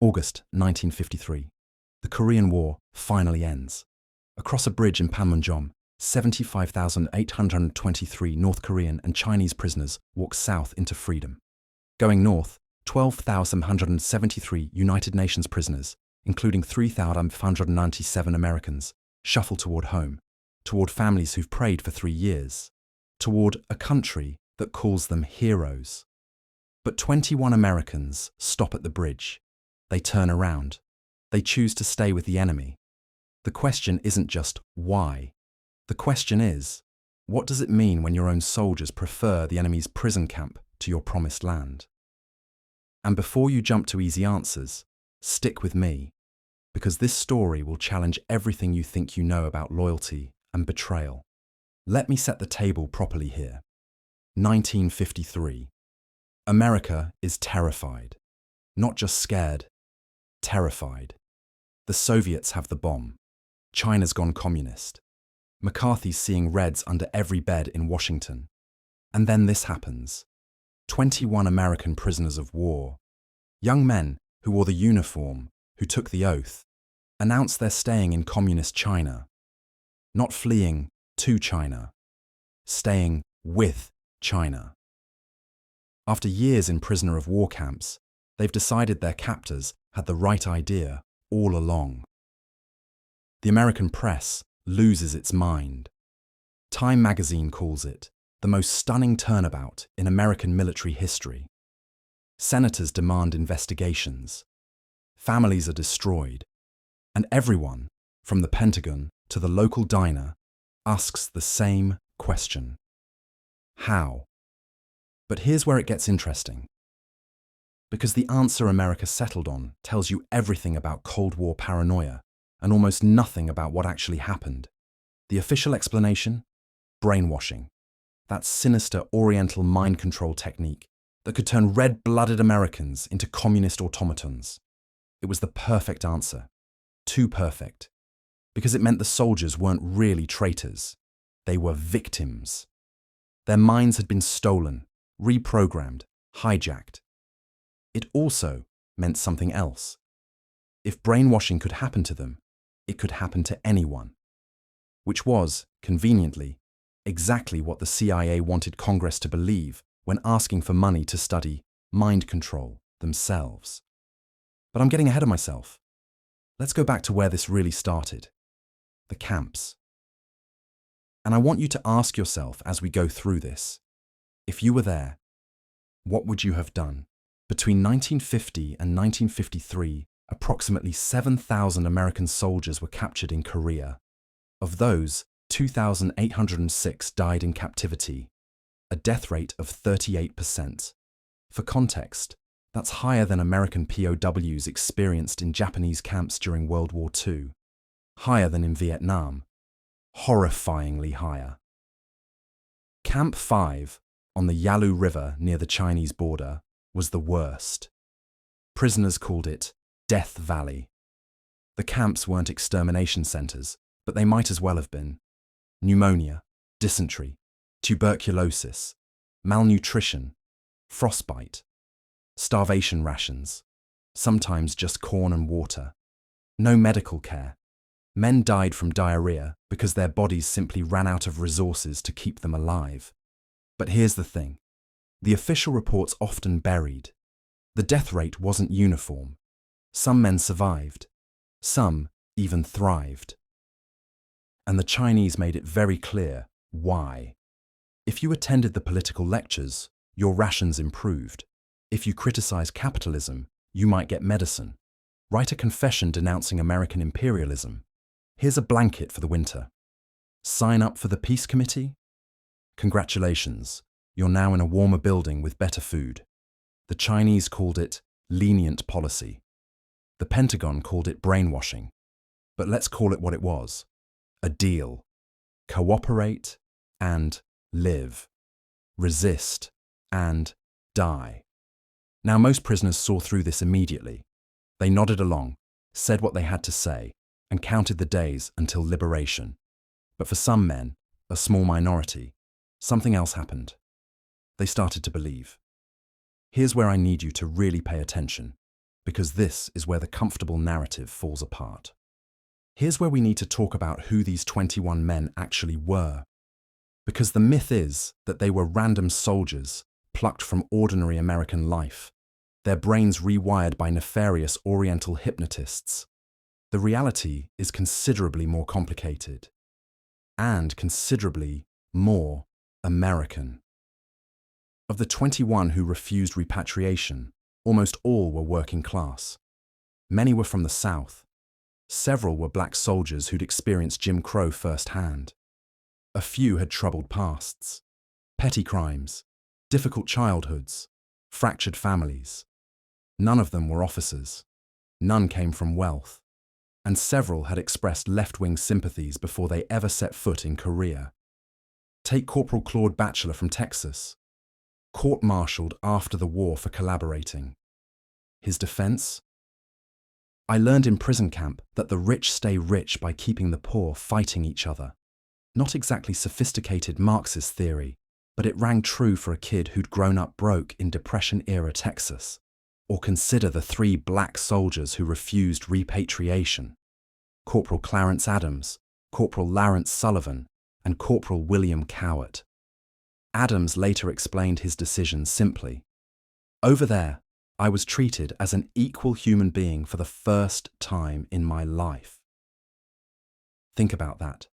August 1953. The Korean War finally ends. Across a bridge in Panmunjom, 75,823 North Korean and Chinese prisoners walk south into freedom. Going north, 12,173 United Nations prisoners, including 3,597 Americans, shuffle toward home, toward families who've prayed for 3 years, toward a country that calls them heroes. But 21 Americans stop at the bridge. They turn around. They choose to stay with the enemy. The question isn't just why. The question is, what does it mean when your own soldiers prefer the enemy's prison camp to your promised land? And before you jump to easy answers, stick with me, because this story will challenge everything you think you know about loyalty and betrayal. Let me set the table properly here. 1953. America is terrified. Not just scared, terrified. The Soviets have the bomb. China's gone communist. McCarthy's seeing reds under every bed in Washington. And then this happens. 21 American prisoners of war, young men who wore the uniform, who took the oath, announce they're staying in communist China. Not fleeing to China, staying with China. After years in prisoner of war camps, they've decided their captors had the right idea all along. The American press loses its mind. Time magazine calls it the most stunning turnabout in American military history. Senators demand investigations. Families are destroyed. And everyone, from the Pentagon to the local diner, asks the same question. How? But here's where it gets interesting. Because the answer America settled on tells you everything about Cold War paranoia and almost nothing about what actually happened. The official explanation? Brainwashing. That sinister Oriental mind control technique that could turn red-blooded Americans into communist automatons. It was the perfect answer. Too perfect. Because it meant the soldiers weren't really traitors. They were victims. Their minds had been stolen, reprogrammed, hijacked. It also meant something else. If brainwashing could happen to them, it could happen to anyone. Which was, conveniently, exactly what the CIA wanted Congress to believe when asking for money to study mind control themselves. But I'm getting ahead of myself. Let's go back to where this really started. The camps. And I want you to ask yourself as we go through this, if you were there, what would you have done? Between 1950 and 1953, approximately 7,000 American soldiers were captured in Korea. Of those, 2,806 died in captivity, a death rate of 38%. For context, that's higher than American POWs experienced in Japanese camps during World War II, higher than in Vietnam, horrifyingly higher. Camp 5, on the Yalu River near the Chinese border, was the worst. Prisoners called it Death Valley. The camps weren't extermination centers, but they might as well have been. Pneumonia, dysentery, tuberculosis, malnutrition, frostbite, starvation rations, sometimes just corn and water. No medical care. Men died from diarrhea because their bodies simply ran out of resources to keep them alive. But here's the thing. The official report's often buried. The death rate wasn't uniform. Some men survived. Some even thrived. And the Chinese made it very clear why. If you attended the political lectures, your rations improved. If you criticized capitalism, you might get medicine. Write a confession denouncing American imperialism. Here's a blanket for the winter. Sign up for the Peace Committee? Congratulations, you're now in a warmer building with better food. The Chinese called it lenient policy. The Pentagon called it brainwashing. But let's call it what it was. A deal. Cooperate and live. Resist and die. Now, most prisoners saw through this immediately. They nodded along, said what they had to say, and counted the days until liberation. But for some men, a small minority, something else happened. They started to believe. Here's where I need you to really pay attention. because this is where the comfortable narrative falls apart. Here's where we need to talk about who these 21 men actually were. Because the myth is that they were random soldiers plucked from ordinary American life, their brains rewired by nefarious Oriental hypnotists. The reality is considerably more complicated and considerably more American. Of the 21 who refused repatriation, almost all were working class. Many were from the South. Several were black soldiers who'd experienced Jim Crow firsthand. A few had troubled pasts, petty crimes, difficult childhoods, fractured families. None of them were officers. None came from wealth. And several had expressed left-wing sympathies before they ever set foot in Korea. Take Corporal Claude Batchelor from Texas, court-martialed after the war for collaborating. His defense? I learned in prison camp that the rich stay rich by keeping the poor fighting each other. Not exactly sophisticated Marxist theory, but it rang true for a kid who'd grown up broke in Depression-era Texas. Or consider the 3 black soldiers who refused repatriation: Corporal Clarence Adams, Corporal Lawrence Sullivan, and Corporal William Cowart. Adams later explained his decision simply: "Over there, I was treated as an equal human being for the first time in my life." Think about that.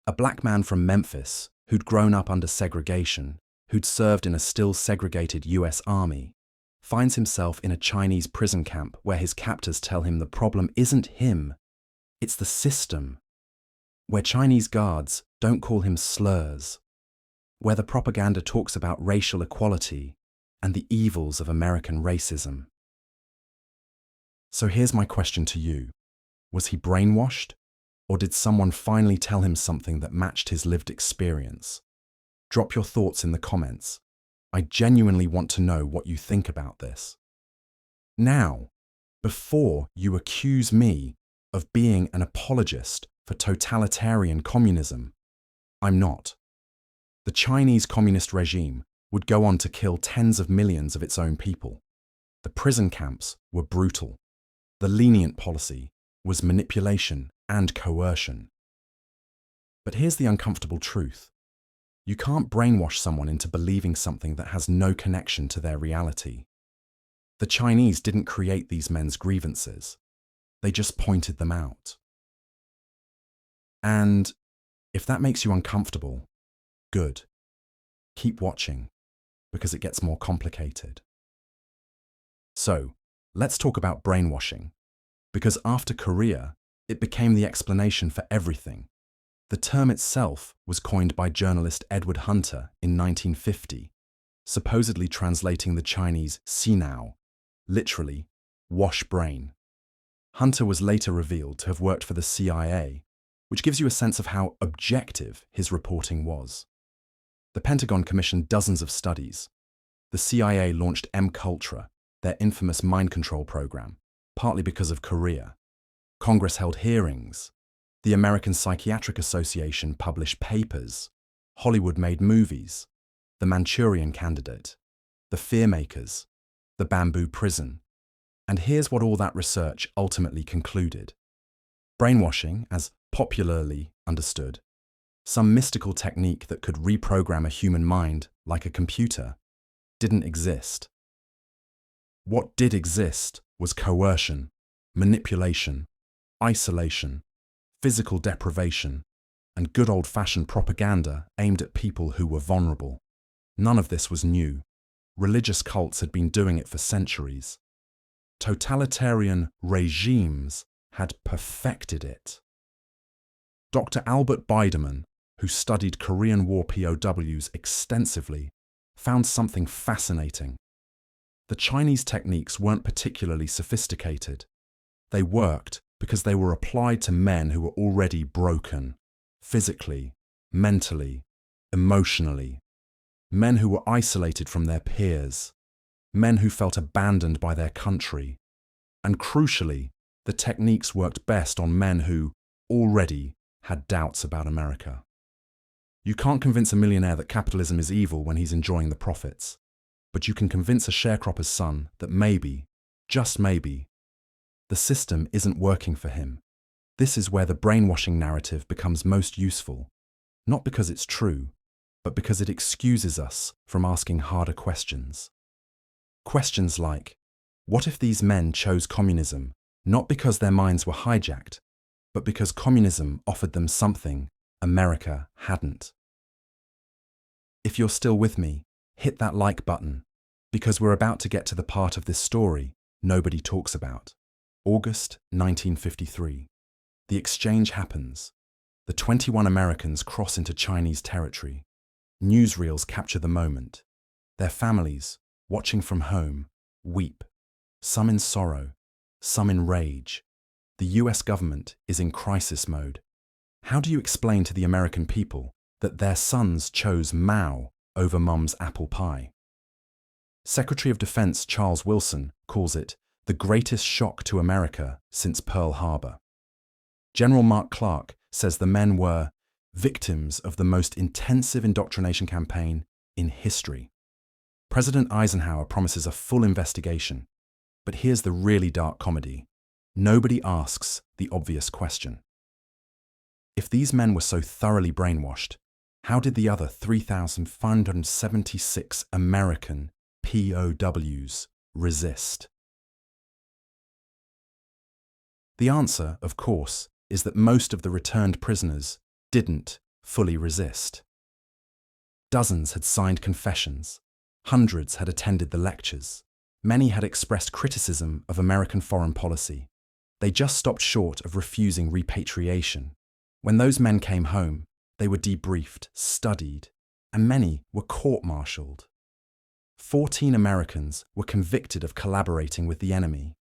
A black man from Memphis who'd grown up under segregation, who'd served in a still segregated US Army, finds himself in a Chinese prison camp where his captors tell him the problem isn't him, it's the system. Where Chinese guards don't call him slurs. Where the propaganda talks about racial equality and the evils of American racism. So here's my question to you. Was he brainwashed? Or did someone finally tell him something that matched his lived experience? Drop your thoughts in the comments. I genuinely want to know what you think about this. Now, before you accuse me of being an apologist for totalitarian communism, I'm not. The Chinese communist regime would go on to kill tens of millions of its own people. The prison camps were brutal. The lenient policy was manipulation and coercion. But here's the uncomfortable truth. You can't brainwash someone into believing something that has no connection to their reality. The Chinese didn't create these men's grievances. They just pointed them out. And if that makes you uncomfortable, good. Keep watching, because it gets more complicated. So, let's talk about brainwashing, because after Korea, it became the explanation for everything. The term itself was coined by journalist Edward Hunter in 1950, supposedly translating the Chinese "sinao," literally, wash brain. Hunter was later revealed to have worked for the CIA, which gives you a sense of how objective his reporting was. The Pentagon commissioned dozens of studies. The CIA launched MKUltra, their infamous mind control program, partly because of Korea. Congress held hearings. The American Psychiatric Association published papers. Hollywood made movies. The Manchurian Candidate, The Fearmakers, The Bamboo Prison. And here's what all that research ultimately concluded. Brainwashing, as popularly understood, some mystical technique that could reprogram a human mind like a computer, didn't exist. What did exist was coercion, manipulation, isolation, physical deprivation, and good old-fashioned propaganda aimed at people who were vulnerable. None of this was new. Religious cults had been doing it for centuries. Totalitarian regimes had perfected it. Dr. Albert Biderman, who studied Korean War POWs extensively, found something fascinating. The Chinese techniques weren't particularly sophisticated. They worked because they were applied to men who were already broken, physically, mentally, emotionally. Men who were isolated from their peers. Men who felt abandoned by their country. And crucially, the techniques worked best on men who already had doubts about America. You can't convince a millionaire that capitalism is evil when he's enjoying the profits, but you can convince a sharecropper's son that maybe, Just maybe. The system isn't working for him. This is where the brainwashing narrative becomes most useful, not because it's true, but because it excuses us from asking harder questions. Questions like, what if these men chose communism not because their minds were hijacked, but because communism offered them something America hadn't? If you're still with me, hit that like button, because we're about to get to the part of this story nobody talks about. August 1953. The exchange happens. The 21 Americans cross into Chinese territory. Newsreels capture the moment. Their families, watching from home, weep, some in sorrow, some in rage. The US government is in crisis mode. How do you explain to the American people that their sons chose Mao over Mum's apple pie? Secretary of Defense Charles Wilson calls it the greatest shock to America since Pearl Harbor. General Mark Clark says the men were victims of the most intensive indoctrination campaign in history. President Eisenhower promises a full investigation, but here's the really dark comedy. Nobody asks the obvious question. If these men were so thoroughly brainwashed, how did the other 3,576 American POWs resist? The answer, of course, is that most of the returned prisoners didn't fully resist. Dozens had signed confessions. Hundreds had attended the lectures. Many had expressed criticism of American foreign policy. They just stopped short of refusing repatriation. When those men came home, they were debriefed, studied, and many were court-martialed. 14 Americans were convicted of collaborating with the enemy.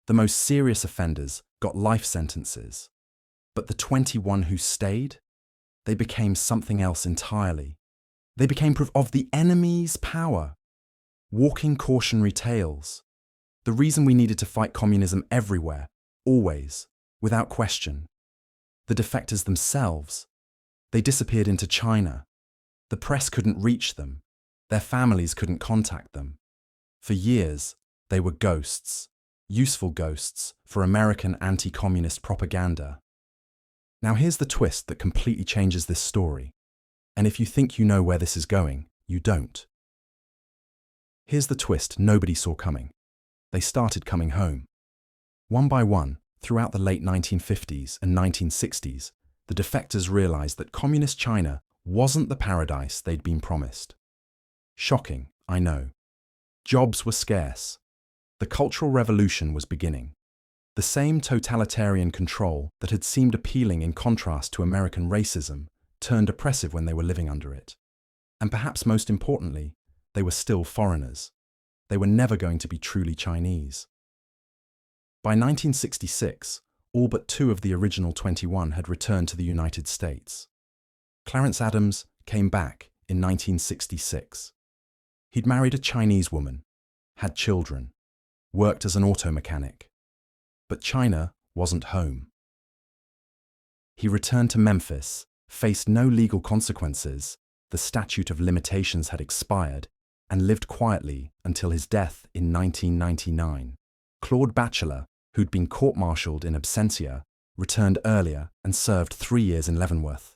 The most serious offenders got life sentences. But the 21 who stayed, they became something else entirely. They became proof of the enemy's power. Walking cautionary tales. The reason we needed to fight communism everywhere, always, without question. The defectors themselves, they disappeared into China. The press couldn't reach them. Their families couldn't contact them. For years, they were ghosts, useful ghosts for American anti-communist propaganda. Now here's the twist that completely changes this story. And if you think you know where this is going, you don't. Here's the twist nobody saw coming. They started coming home. One by one, throughout the late 1950s and 1960s, the defectors realized that communist China wasn't the paradise they'd been promised. Shocking, I know. Jobs were scarce. The Cultural Revolution was beginning. The same totalitarian control that had seemed appealing in contrast to American racism turned oppressive when they were living under it. And perhaps most importantly, they were still foreigners. They were never going to be truly Chinese. By 1966, all but 2 of the original 21 had returned to the United States. Clarence Adams came back in 1966. He'd married a Chinese woman, had children, worked as an auto mechanic. But China wasn't home. He returned to Memphis, faced no legal consequences, the statute of limitations had expired, and lived quietly until his death in 1999. Claude Batchelor, who'd been court-martialed in absentia, returned earlier and served 3 years in Leavenworth.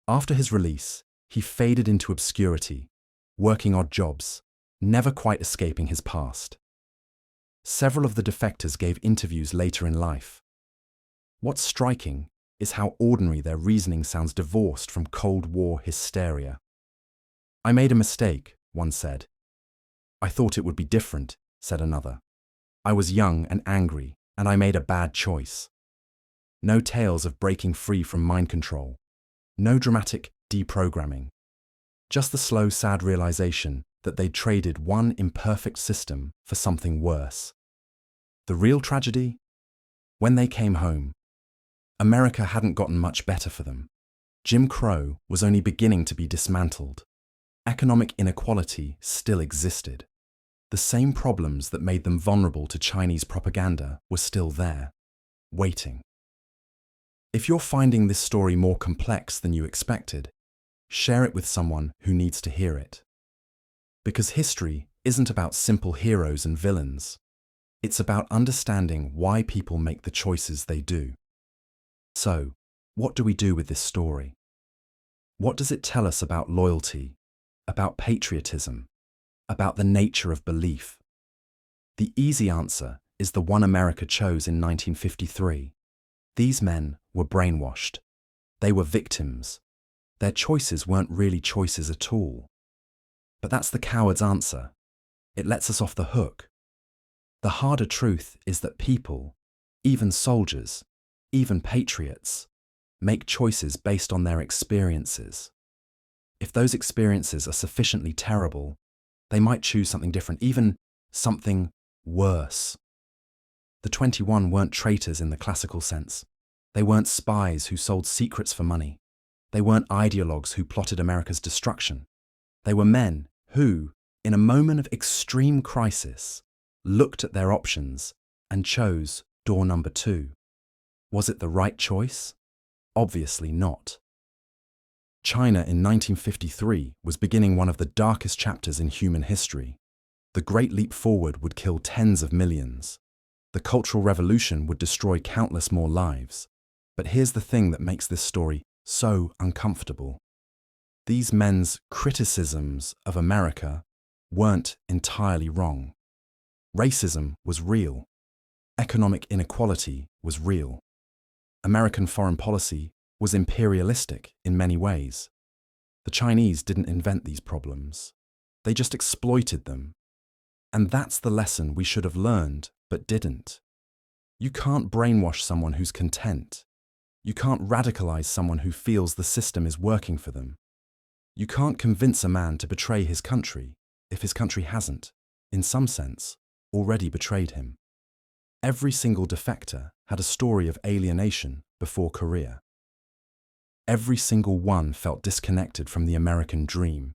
After his release, he faded into obscurity, working odd jobs, never quite escaping his past. Several of the defectors gave interviews later in life. What's striking is how ordinary their reasoning sounds divorced from Cold War hysteria. "I made a mistake," one said. "I thought it would be different," said another. "I was young and angry, and I made a bad choice." No tales of breaking free from mind control. No dramatic deprogramming. Just the slow, sad realization that they'd traded one imperfect system for something worse. The real tragedy? When they came home, America hadn't gotten much better for them. Jim Crow was only beginning to be dismantled. Economic inequality still existed. The same problems that made them vulnerable to Chinese propaganda were still there, waiting. If you're finding this story more complex than you expected, share it with someone who needs to hear it. Because history isn't about simple heroes and villains. It's about understanding why people make the choices they do. So, what do we do with this story? What does it tell us about loyalty, about patriotism, about the nature of belief? The easy answer is the one America chose in 1953. These men were brainwashed. They were victims. Their choices weren't really choices at all. But that's the coward's answer. It lets us off the hook. The harder truth is that people, even soldiers, even patriots, make choices based on their experiences. If those experiences are sufficiently terrible, they might choose something different, even something worse. The 21 weren't traitors in the classical sense. They weren't spies who sold secrets for money. They weren't ideologues who plotted America's destruction. They were men who, in a moment of extreme crisis, looked at their options and chose door number 2. Was it the right choice? Obviously not. China in 1953 was beginning one of the darkest chapters in human history. The Great Leap Forward would kill tens of millions. The Cultural Revolution would destroy countless more lives. But here's the thing that makes this story so uncomfortable. These men's criticisms of America weren't entirely wrong. Racism was real. Economic inequality was real. American foreign policy was imperialistic in many ways. The Chinese didn't invent these problems. They just exploited them. And that's the lesson we should have learned, but didn't. You can't brainwash someone who's content. You can't radicalize someone who feels the system is working for them. You can't convince a man to betray his country if his country hasn't, in some sense, already betrayed him. Every single defector had a story of alienation before Korea. Every single one felt disconnected from the American dream,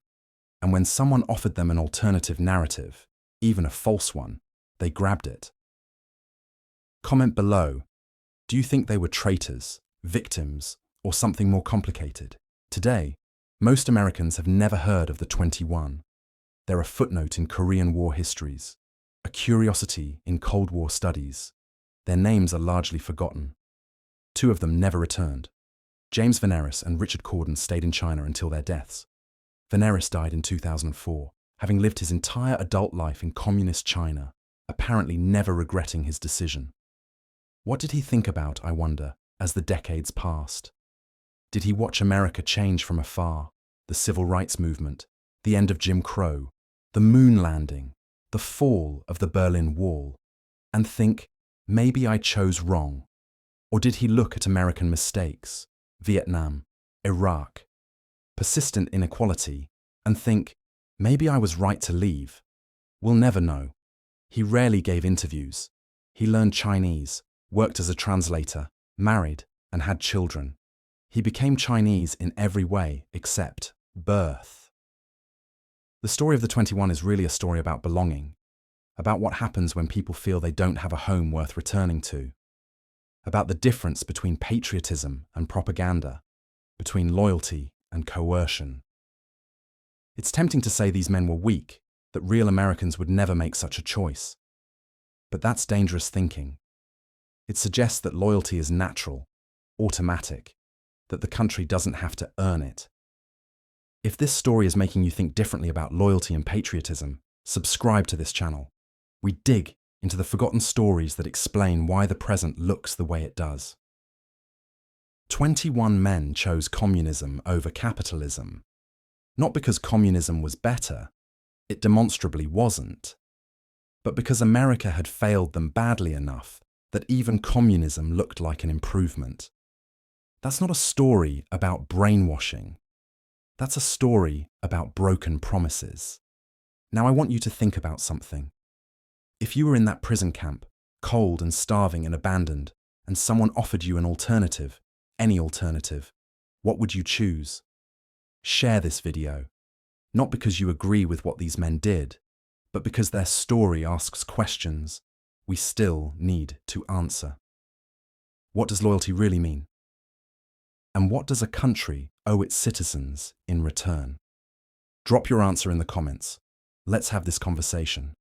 and when someone offered them an alternative narrative, even a false one, they grabbed it. Comment below. Do you think they were traitors, victims, or something more complicated? Today, most Americans have never heard of the 21. They're a footnote in Korean War histories, a curiosity in Cold War studies. Their names are largely forgotten. 2 of them never returned. James Veneris and Richard Corden stayed in China until their deaths. Veneris died in 2004, having lived his entire adult life in communist China, apparently never regretting his decision. What did he think about, I wonder, as the decades passed? Did he watch America change from afar, the civil rights movement, the end of Jim Crow, the moon landing, the fall of the Berlin Wall, and think, maybe I chose wrong? Or did he look at American mistakes, Vietnam, Iraq, persistent inequality, and think, maybe I was right to leave? We'll never know. He rarely gave interviews. He learned Chinese, worked as a translator, married, and had children. He became Chinese in every way except birth. The story of the 21 is really a story about belonging, about what happens when people feel they don't have a home worth returning to, about the difference between patriotism and propaganda, between loyalty and coercion. It's tempting to say these men were weak, that real Americans would never make such a choice. But that's dangerous thinking. It suggests that loyalty is natural, automatic, that the country doesn't have to earn it. If this story is making you think differently about loyalty and patriotism, subscribe to this channel. We dig into the forgotten stories that explain why the present looks the way it does. 21 men chose communism over capitalism. Not because communism was better, it demonstrably wasn't, but because America had failed them badly enough that even communism looked like an improvement. That's not a story about brainwashing. That's a story about broken promises. Now I want you to think about something. If you were in that prison camp, cold and starving and abandoned, and someone offered you an alternative, any alternative, what would you choose? Share this video, not because you agree with what these men did, but because their story asks questions we still need to answer. What does loyalty really mean? And what does a country owe its citizens in return? Drop your answer in the comments. Let's have this conversation.